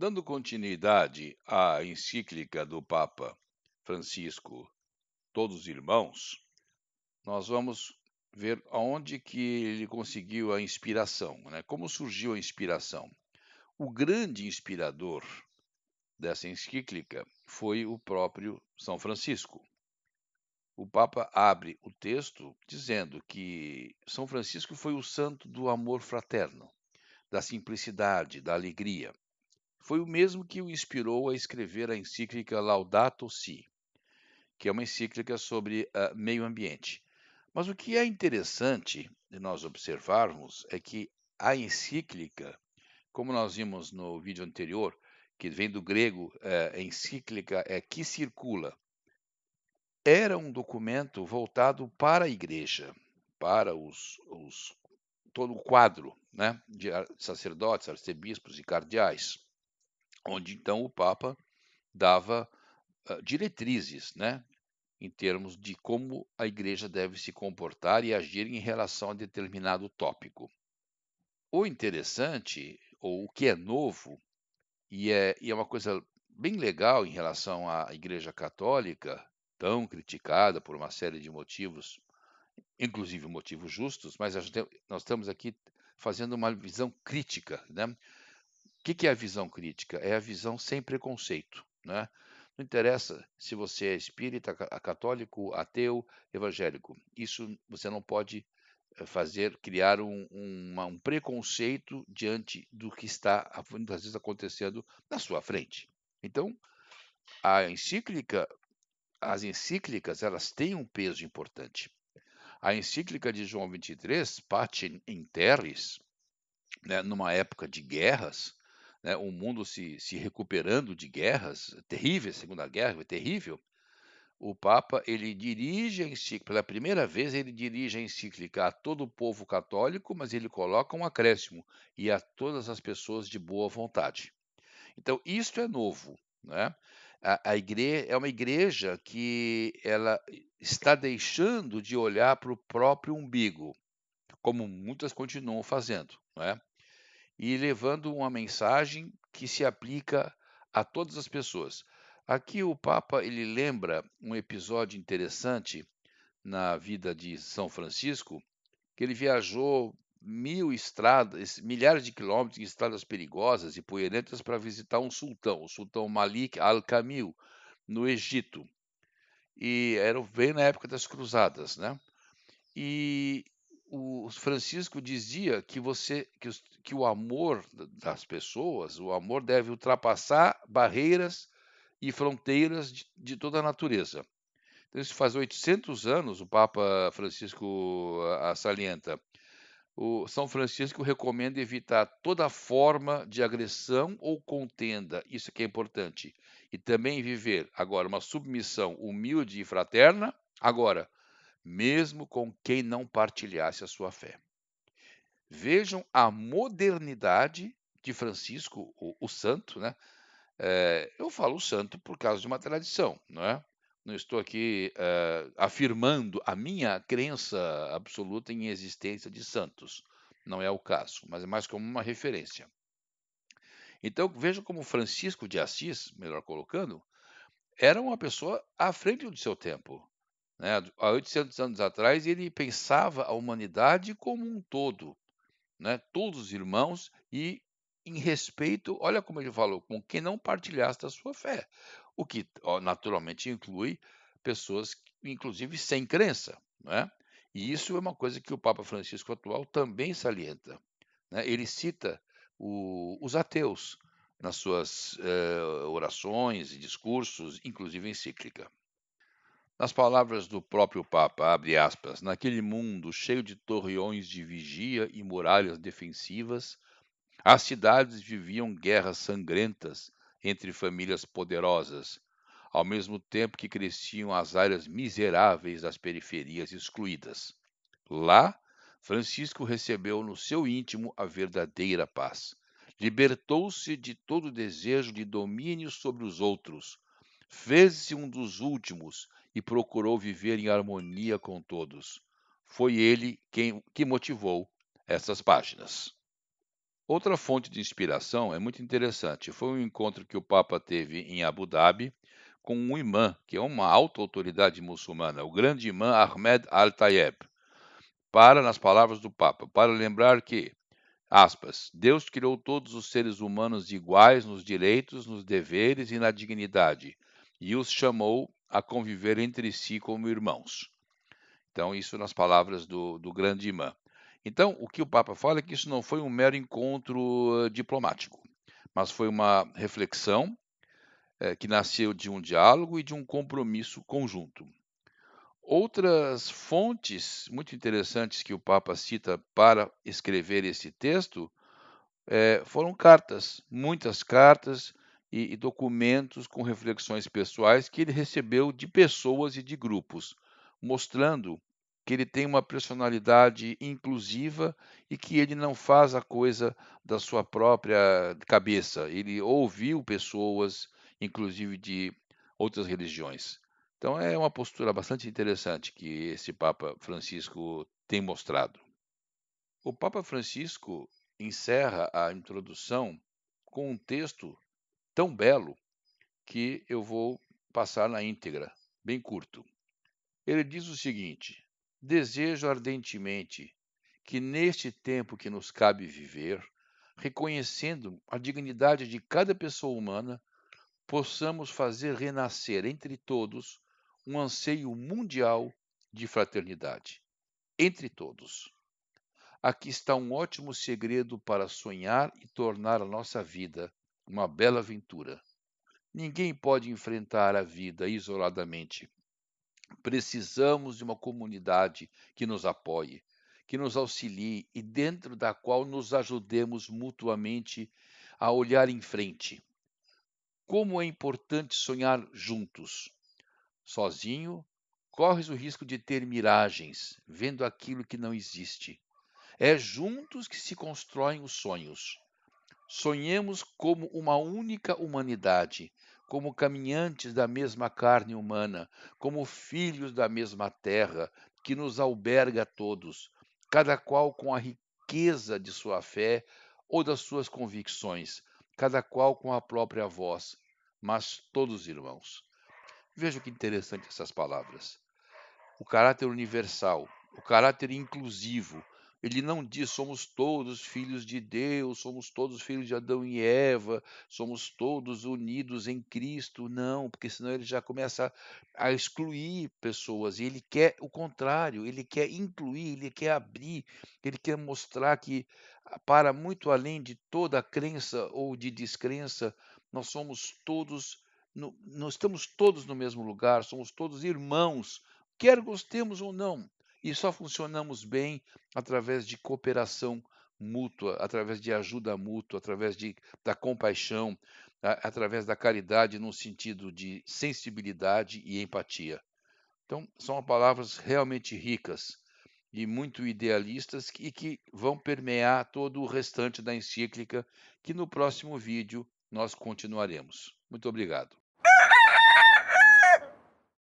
Dando continuidade à encíclica do Papa Francisco, Todos Irmãos, nós vamos ver aonde que ele conseguiu a inspiração, né? Como surgiu a inspiração. O grande inspirador dessa encíclica foi o próprio São Francisco. O Papa abre o texto dizendo que São Francisco foi o santo do amor fraterno, da simplicidade, da alegria. Foi o mesmo que o inspirou a escrever a encíclica Laudato Si, que é uma encíclica sobre meio ambiente. Mas o que é interessante de nós observarmos é que a encíclica, como nós vimos no vídeo anterior, que vem do grego, encíclica é que circula, era um documento voltado para a igreja, para todo o quadro, né, de sacerdotes, arcebispos e cardeais, onde então o Papa dava diretrizes, né, em termos de como a igreja deve se comportar e agir em relação a determinado tópico. O interessante, ou o que é novo, e é uma coisa bem legal em relação à Igreja Católica, tão criticada por uma série de motivos, inclusive motivos justos, mas nós estamos aqui fazendo uma visão crítica, né? O que é a visão crítica? É a visão sem preconceito, né? Não interessa se você é espírita, católico, ateu, evangélico. Isso você não pode criar um preconceito diante do que está muitas vezes acontecendo na sua frente. Então, a encíclica, as encíclicas, elas têm um peso importante. A encíclica de João 23, Pacem in Terris, né, numa época de guerras, né, o mundo se recuperando de guerras terríveis, a Segunda Guerra foi terrível. O Papa, ele dirige a encíclica, pela primeira vez ele dirige a encíclica a todo o povo católico, mas ele coloca um acréscimo, e a todas as pessoas de boa vontade. Então, isto é novo, né? A igreja é uma igreja que ela está deixando de olhar para o próprio umbigo, como muitas continuam fazendo, não é? E levando uma mensagem que se aplica a todas as pessoas. Aqui o Papa ele lembra um episódio interessante na vida de São Francisco, que ele viajou milhares de quilômetros em estradas perigosas e poeirentas para visitar um sultão, o sultão Malik al-Kamil, no Egito. E era bem na época das cruzadas, né? E o Francisco dizia que o amor das pessoas, o amor deve ultrapassar barreiras e fronteiras de toda a natureza. Então, isso faz 800 anos, o Papa Francisco salienta. O São Francisco recomenda evitar toda forma de agressão ou contenda, isso que é importante. E também viver, agora, uma submissão humilde e fraterna, agora, mesmo com quem não partilhasse a sua fé. Vejam a modernidade de Francisco, o santo, né? Eu falo santo por causa de uma tradição, não é? Não estou aqui afirmando a minha crença absoluta em existência de santos. Não é o caso, mas é mais como uma referência. Então, veja como Francisco de Assis, melhor colocando, era uma pessoa à frente do seu tempo, né? Há 800 anos atrás, ele pensava a humanidade como um todo, né? Todos os irmãos e em respeito, olha como ele falou, com quem não partilhasse da sua fé, o que naturalmente inclui pessoas, inclusive sem crença, né? E isso é uma coisa que o Papa Francisco atual também salienta, né? Ele cita os ateus nas suas orações e discursos, inclusive encíclica. Nas palavras do próprio Papa, abre aspas, naquele mundo cheio de torreões de vigia e muralhas defensivas, as cidades viviam guerras sangrentas entre famílias poderosas, ao mesmo tempo que cresciam as áreas miseráveis das periferias excluídas. Lá, Francisco recebeu no seu íntimo a verdadeira paz. Libertou-se de todo desejo de domínio sobre os outros, fez-se um dos últimos e procurou viver em harmonia com todos. Foi ele que motivou essas páginas. Outra fonte de inspiração é muito interessante. Foi um encontro que o Papa teve em Abu Dhabi com um imã, que é uma alta autoridade muçulmana, o grande imã Ahmed Al-Tayeb, nas palavras do Papa, para lembrar que, aspas, Deus criou todos os seres humanos iguais nos direitos, nos deveres e na dignidade, e os chamou a conviver entre si como irmãos. Então, isso nas palavras do grande imã. Então, o que o Papa fala é que isso não foi um mero encontro diplomático, mas foi uma reflexão que nasceu de um diálogo e de um compromisso conjunto. Outras fontes muito interessantes que o Papa cita para escrever esse texto foram cartas, muitas cartas e documentos com reflexões pessoais que ele recebeu de pessoas e de grupos, mostrando que ele tem uma personalidade inclusiva e que ele não faz a coisa da sua própria cabeça. Ele ouviu pessoas, inclusive de outras religiões. Então é uma postura bastante interessante que esse Papa Francisco tem mostrado. O Papa Francisco encerra a introdução com um texto tão belo que eu vou passar na íntegra, bem curto. Ele diz o seguinte: Desejo ardentemente que neste tempo que nos cabe viver, reconhecendo a dignidade de cada pessoa humana, possamos fazer renascer entre todos um anseio mundial de fraternidade. Entre todos. Aqui está um ótimo segredo para sonhar e tornar a nossa vida uma bela aventura. Ninguém pode enfrentar a vida isoladamente. Precisamos de uma comunidade que nos apoie, que nos auxilie e dentro da qual nos ajudemos mutuamente a olhar em frente. Como é importante sonhar juntos. Sozinho, corres o risco de ter miragens, vendo aquilo que não existe. É juntos que se constroem os sonhos. Sonhemos como uma única humanidade, como caminhantes da mesma carne humana, como filhos da mesma terra, que nos alberga a todos, cada qual com a riqueza de sua fé ou das suas convicções, cada qual com a própria voz, mas todos irmãos. Veja que interessante essas palavras. O caráter universal, o caráter inclusivo. Ele não diz somos todos filhos de Deus, somos todos filhos de Adão e Eva, somos todos unidos em Cristo. Não, porque senão ele já começa a excluir pessoas. E ele quer o contrário, ele quer incluir, ele quer abrir, ele quer mostrar que, para muito além de toda crença ou de descrença, nós somos todos, nós estamos todos no mesmo lugar, somos todos irmãos quer gostemos ou não. E só funcionamos bem através de cooperação mútua, através de ajuda mútua, da compaixão, através da caridade no sentido de sensibilidade e empatia. Então, são palavras realmente ricas e muito idealistas e que vão permear todo o restante da encíclica, que no próximo vídeo nós continuaremos. Muito obrigado.